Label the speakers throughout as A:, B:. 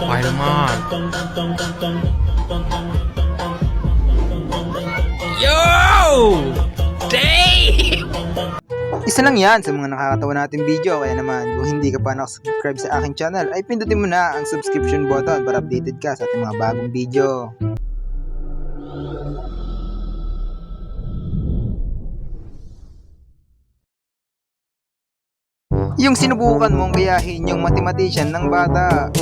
A: Spider-Man. Yo! Damn!
B: Isa lang yan sa mga nakakatawa nating video, kaya naman kung hindi ka pa nakasubscribe sa aking channel ay pindutin mo na ang subscription button para updated ka sa ating mga bagong video. Yung sinubukan mong gayahin yung mathematician ng bata.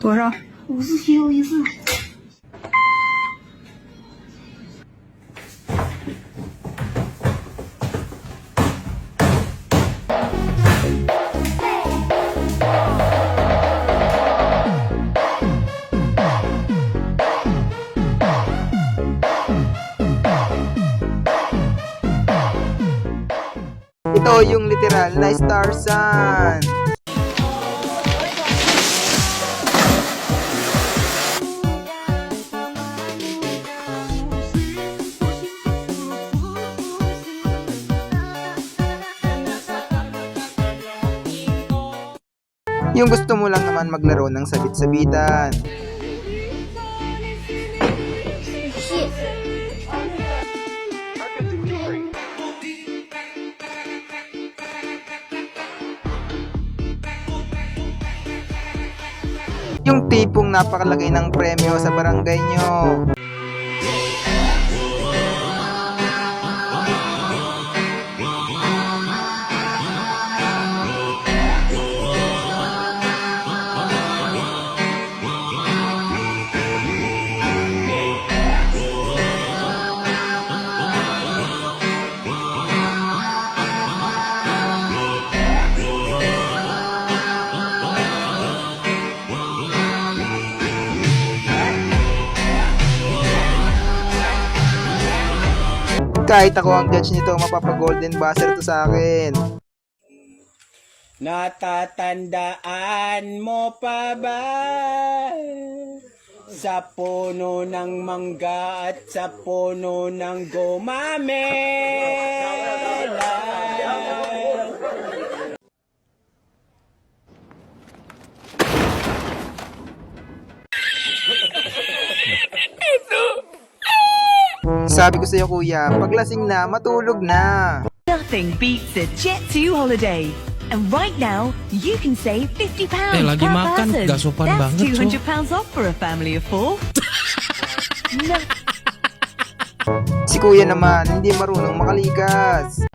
C: 多少？57又14。Ito yung literal na star sun. Yung gusto mo lang naman maglaro ng sabit-sabitan. Yung tipong napakalagay ng premyo sa barangay nyo. Kahit ako ang judge nito, mapapa-golden buzzer to sa akin.
D: Natatandaan mo pa ba sa puno ng mangga at sa puno ng gumamela?
B: Sabi ko sa'yo kuya, paglasing na, matulog na.
E: Nothing beats a Jet2 holiday. And right now, you can save £50
A: lagi
E: per
A: makan,
E: person.
A: gasopan
E: That's
A: banget, so.
E: £200 off for a family of 4. No.
B: Si kuya naman, hindi marunong makalikas.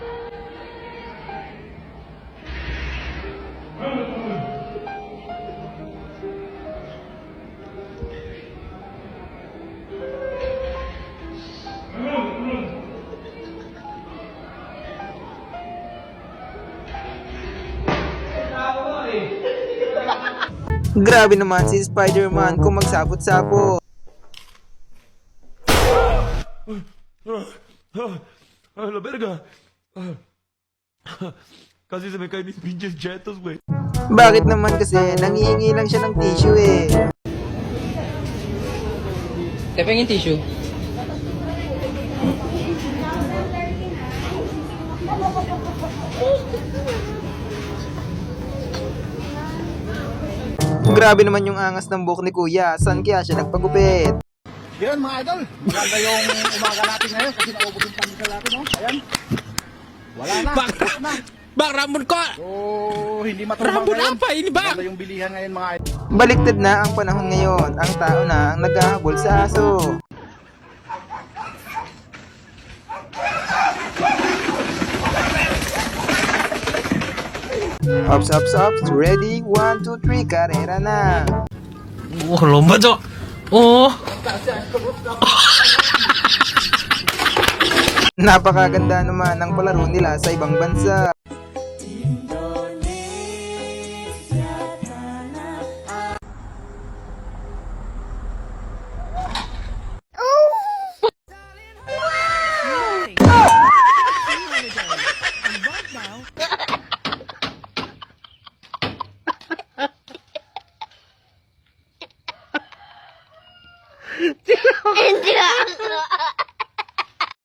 B: Grabe naman si Spider-Man kung magsabot-sabot.
F: La verga. Casi se me caen mis pinches jetos, güey.
B: Bakit naman kasi nangihingi lang siya ng tissue eh.
A: Te pengen tissue?
B: Grabe naman yung angas ng buhok ni kuya. Saan kaya siya nagpagupit?
D: Yun mga idol, maganda yung umaga natin ngayon kasi naubos yung pandesal natin, no? Ayan. Wala na.
A: Bang, Ramon ko!
D: So, hindi matulog
A: Ramon
D: ngayon.
A: apa ini, Bang?
D: Maganda yung bilihan ngayon mga idol.
B: Baliktad na ang panahon ngayon. Ang tao na ang naghahabol sa aso. Ops, ops, ops. Ready? 1, 2, 3. Karera na.
A: Wah, lomba, Cok. Oh.
B: Napakaganda naman ng palaro nila sa ibang bansa.
G: Hindi ka.